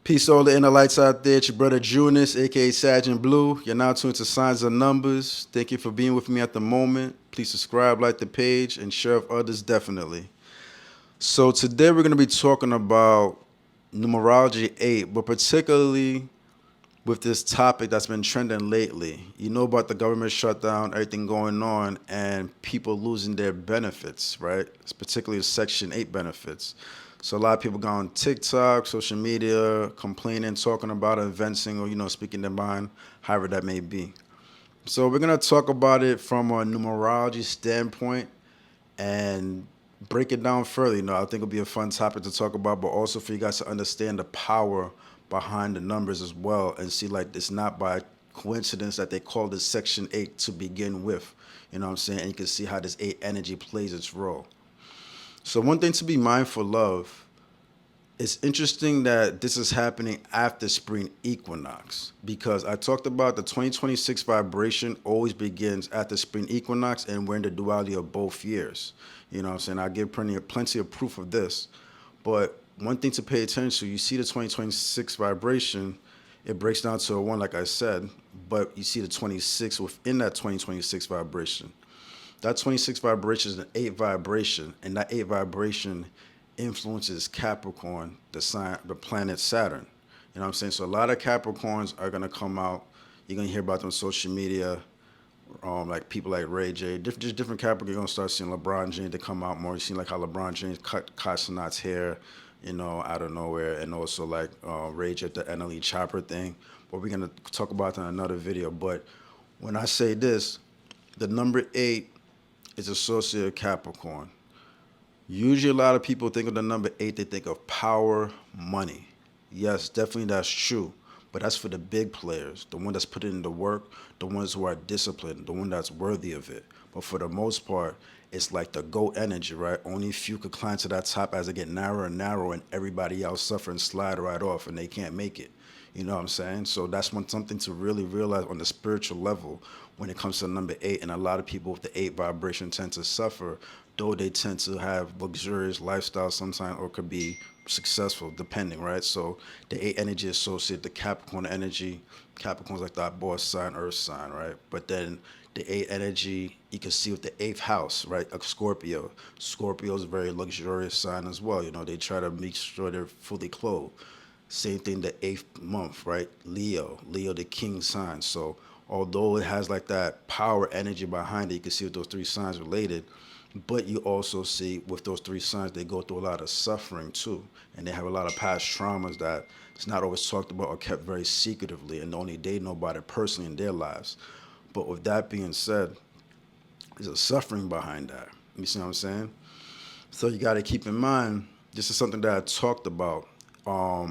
Peace to all the inner lights out there. It's your brother Junis, aka SagInBlue. You're now tuned to Signs and Numbers. Thank you for being with me at the moment. Please subscribe, like the page, and share with others definitely. So today we're going to be talking about numerology 8, but particularly with this topic that's been trending lately. You know about the government shutdown, everything going on, and people losing their benefits, right? It's particularly Section 8 benefits. So a lot of people go on TikTok, social media, complaining, talking about it, venting, or, speaking their mind, however that may be. So we're going to talk about it from a numerology standpoint and break it down further. I think it'll be a fun topic to talk about, but also for you guys to understand the power behind the numbers as well and see like it's not by coincidence that they call this Section 8 to begin with. You know what I'm saying? And you can see how this 8 energy plays its role. So one thing to be mindful of, it's interesting that this is happening after spring equinox because I talked about the 2026 vibration always begins after spring equinox and we're in the duality of both years. You know what I'm saying? I give plenty of proof of this. But one thing to pay attention to, you see the 2026 vibration, it breaks down to a 1 like I said, but you see the 26 within that 2026 vibration. That 26 vibration is an 8 vibration, and that 8 vibration influences Capricorn, the planet Saturn. You know what I'm saying? So a lot of Capricorns are going to come out. You're going to hear about them on social media, like people like Ray J. Just different Capricorns. You're going to start seeing LeBron James to come out more. You see like how LeBron James cut Sanat's hair, out of nowhere. And also like Ray J at the NLE Chopper thing. But we're going to talk about that in another video. But when I say this, the number 8 is associated with Capricorn. Usually a lot of people think of the number 8, they think of power, money. Yes, definitely that's true. But that's for the big players, the one that's putting in the work, the ones who are disciplined, the one that's worthy of it. But for the most part, it's like the GOAT energy, right? Only few could climb to that top as they get narrower and narrower and everybody else suffer and slide right off and they can't make it. You know what I'm saying? So that's something to really realize on the spiritual level when it comes to number 8. And a lot of people with the 8 vibration tend to suffer, though they tend to have luxurious lifestyles sometimes or could be successful, depending, right? So the 8 energy associated the Capricorn energy. Capricorn's like that boss sign, earth sign, right? But then the 8 energy, you can see with the 8th house, right? Like Scorpio. Scorpio's a very luxurious sign as well. They try to make sure they're fully clothed. Same thing the 8th month, right? Leo, the king sign. So although it has like that power energy behind it, you can see with those 3 signs related, but you also see with those 3 signs, they go through a lot of suffering too. And they have a lot of past traumas that it's not always talked about or kept very secretively, and only they know about it personally in their lives. But with that being said, there's a suffering behind that. You see what I'm saying? So you got to keep in mind, this is something that I talked about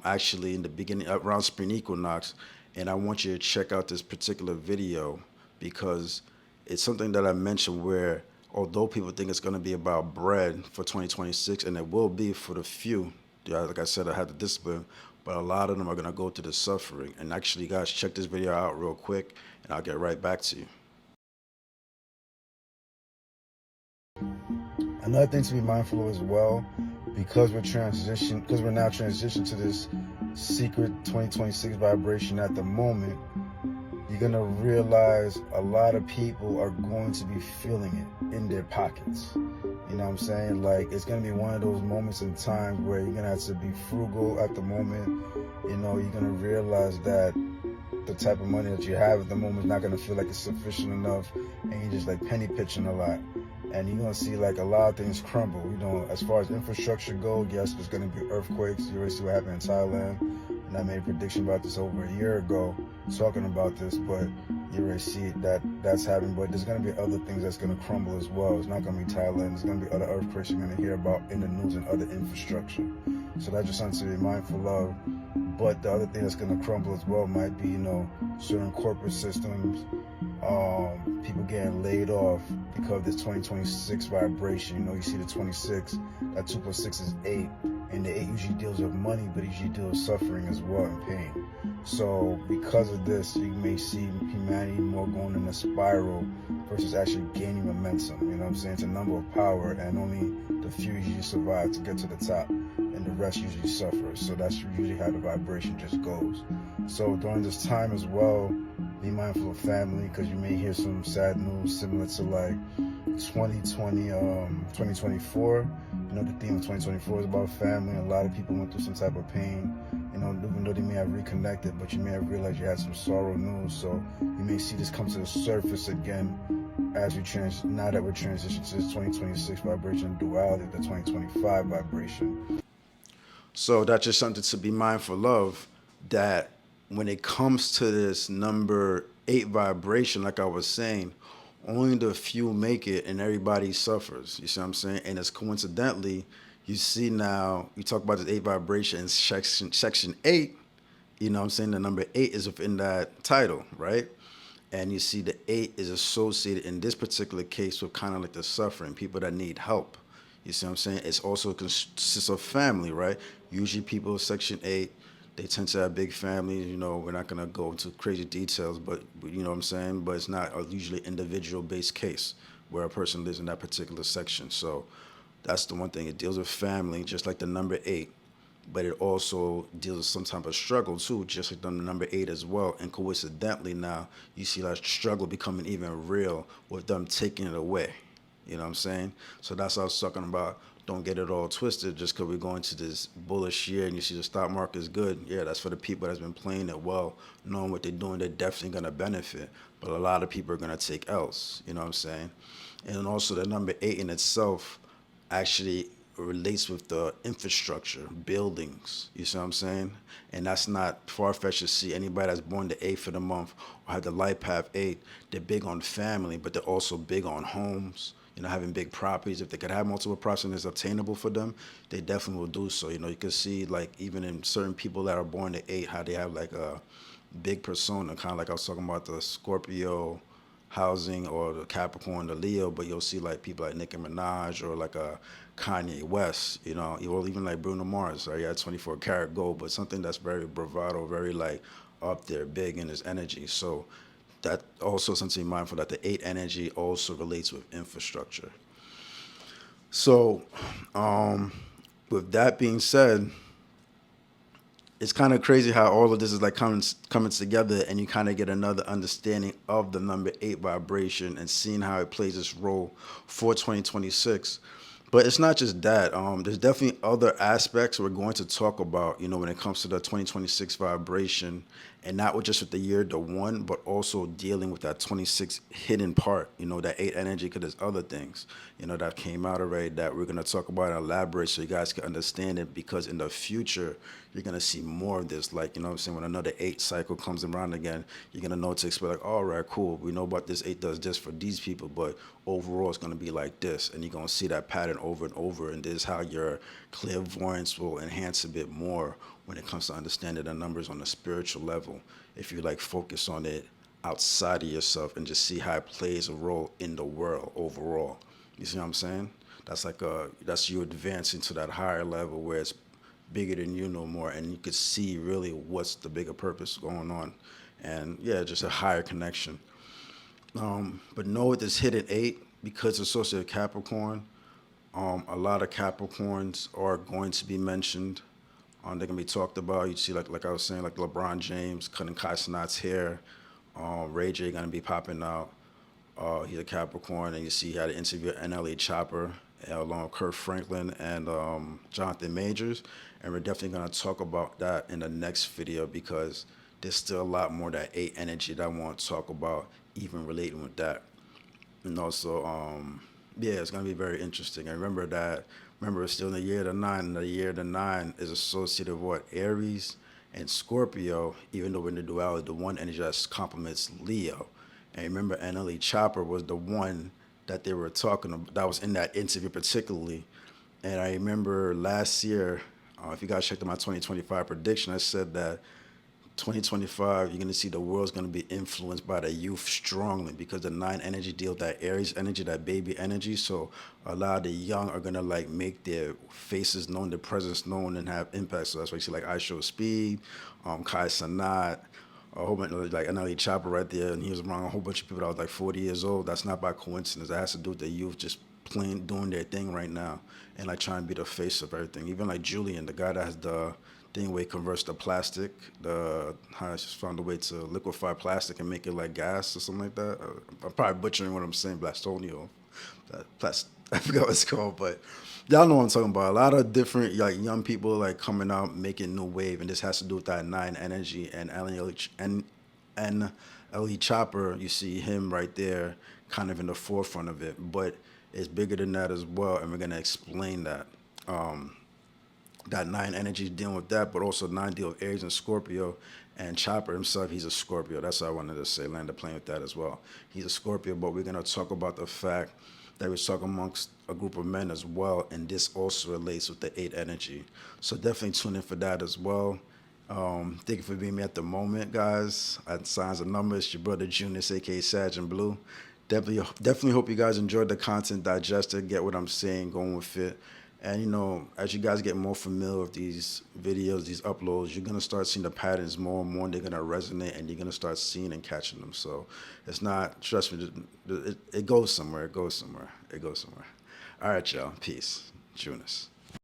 actually in the beginning, around spring equinox, and I want you to check out this particular video because it's something that I mentioned where although people think it's going to be about bread for 2026, and it will be for the few, like I said, I had the discipline, but a lot of them are going to go through the suffering. And actually, guys, check this video out real quick, and I'll get right back to you. Another thing to be mindful of as well, because we're now transitioned to this secret 2026 vibration at the moment, you're going to realize a lot of people are going to be feeling it in their pockets. You know what I'm saying? Like, it's going to be one of those moments in time where you're going to have to be frugal at the moment. You're going to realize that the type of money that you have at the moment is not going to feel like it's sufficient enough, and you're just like penny pitching a lot. And you're going to see like a lot of things crumble. As far as infrastructure goes, yes, there's going to be earthquakes. You already see what happened in Thailand. And I made a prediction about this over a year ago, talking about this, but you already see that's happening. But there's going to be other things that's going to crumble as well. It's not going to be Thailand. There's going to be other earthquakes you're going to hear about in the news and other infrastructure. So that's just something to be mindful of. But the other thing that's going to crumble as well might be, certain corporate systems, people getting laid off because of this 2026 vibration. You see the 26, that 2 plus 6 is 8, and the 8 usually deals with money, but usually deals with suffering as well and pain. So because of this, you may see humanity more going in a spiral versus actually gaining momentum. You know what I'm saying? It's a number of power, and only the few usually survive to get to the top. and the rest usually suffers. So that's usually how the vibration just goes. So during this time as well, be mindful of family, because you may hear some sad news similar to like 2024. You know, the theme of 2024 is about family. A lot of people went through some type of pain. You know, even though they may have reconnected, but you may have realized you had some sorrow news. So you may see this come to the surface again as we now that we're transitioning to this 2026 vibration duality, the 2025 vibration. So that's just something to be mindful of, that when it comes to this number 8 vibration, like I was saying, only the few make it and everybody suffers. You see what I'm saying? And it's coincidentally, you see now, you talk about this 8 vibration in section 8, you know what I'm saying? The number 8 is within that title, right? And you see the 8 is associated in this particular case with kind of like the suffering, people that need help. You see what I'm saying? It's also consists of family, right? Usually people section 8, they tend to have big families. You know, we're not going to go into crazy details, but you know what I'm saying? But it's not a usually individual based case where a person lives in that particular section. So that's the one thing. It deals with family, just like the number 8, but it also deals with some type of struggle too, just like the number 8 as well. And coincidentally, now you see that struggle becoming even real with them taking it away. You know what I'm saying? So that's what I was talking about. Don't get it all twisted just because we're going to this bullish year and you see the stock market is good. Yeah, that's for the people that's been playing it well, knowing what they're doing. They're definitely going to benefit. But a lot of people are going to take else. You know what I'm saying? And also the number 8 in itself actually relates with the infrastructure, buildings. You see what I'm saying? And that's not far fetched to see. Anybody that's born the 8th of the month or have the life path 8, they're big on family, but they're also big on homes. You know, having big properties. If they could have multiple properties and it's obtainable for them, they definitely will do so. You know, you can see like even in certain people that are born the 8, how they have like a big persona, kind of like I was talking about the Scorpio housing or the Capricorn, the Leo, but you'll see like people like Nicki Minaj or like a Kanye West, you know, or even like Bruno Mars, right? He had 24 karat gold, but something that's very bravado, very like up there, big in his energy. So that also something to be mindful that the 8 energy also relates with infrastructure. So, with that being said, it's kind of crazy how all of this is like coming together, and you kind of get another understanding of the number 8 vibration and seeing how it plays its role for 2026. But it's not just that. There's definitely other aspects we're going to talk about, you know, when it comes to the 2026 vibration, and not just with the year the one, but also dealing with that 26 hidden part, you know, that 8 energy, because there's other things, you know, that came out already that we're going to talk about and elaborate so you guys can understand it, because in the future, you're going to see more of this. Like, you know what I'm saying? When another 8 cycle comes around again, you're going to know to expect, like, all right, cool. We know about this 8 does this for these people, but overall it's going to be like this. And you're going to see that pattern over and over. And this is how your clairvoyance will enhance a bit more when it comes to understanding the numbers on a spiritual level. If you like focus on it outside of yourself and just see how it plays a role in the world overall. You see what I'm saying? That's you advancing to that higher level where it's bigger than you no more, and you could see really what's the bigger purpose going on, and yeah, just a higher connection. But know with this hidden 8, because it's associated with Capricorn, a lot of Capricorns are going to be mentioned. They're gonna be talked about. You see, like I was saying, like LeBron James cutting Kai Cenat's hair. Ray J gonna be popping out. He's a Capricorn, and you see he had an interview with NLE Chopper along with Kurt Franklin and Jonathan Majors, and we're definitely gonna talk about that in the next video, because there's still a lot more that 8 energy that I want to talk about, even relating with that. And also, yeah, it's gonna be very interesting. And remember it's still in the year of the 9, and the year of the 9 is associated with what? Aries and Scorpio, even though we're in the duality, the one energy that complements Leo. And remember, NLE Chopper was the one that they were talking about, that was in that interview particularly. And I remember last year, if you guys checked out my 2025 prediction, I said that 2025, you're going to see the world's going to be influenced by the youth strongly, because the 9 energy deals that Aries energy, that baby energy. So a lot of the young are going to like make their faces known, their presence known, and have impact. So that's why you see like I Show Speed, Kai Cenat, a whole bunch of like NLE Chopper right there, and he was around a whole bunch of people that was like 40 years old. That's not by coincidence. That has to do with the youth just playing, doing their thing right now, and like trying to be the face of everything. Even like Julian, the guy that has the thing where he converts the plastic, the how I just found a way to liquefy plastic and make it like gas or something like that. I'm probably butchering what I'm saying, Blastonio. I forgot what it's called, but y'all know what I'm talking about. A lot of different like young people like coming out making new wave, and this has to do with that nine energy and and Ellie Chopper. You see him right there, kind of in the forefront of it, but it's bigger than that as well, and we're gonna explain that. Um, that nine energy is dealing with that, but also nine deal with Aries and Scorpio. And Chopper himself, he's a Scorpio. That's what I wanted to say. Land the plane with that as well. He's a Scorpio, but we're gonna talk about the fact that we're talking amongst a group of men as well, and this also relates with the eight energy. So definitely tune in for that as well. Thank you for being me at the moment, guys. At Signs and Numbers, your brother Junius, aka SagInBlue. Definitely hope you guys enjoyed the content, digested, get what I'm saying, going with it. And as you guys get more familiar with these videos, these uploads, you're gonna start seeing the patterns more and more. And they're gonna resonate, and you're gonna start seeing and catching them. So it's not, trust me, it goes somewhere. It goes somewhere. It goes somewhere. All right, y'all. Peace. Junus.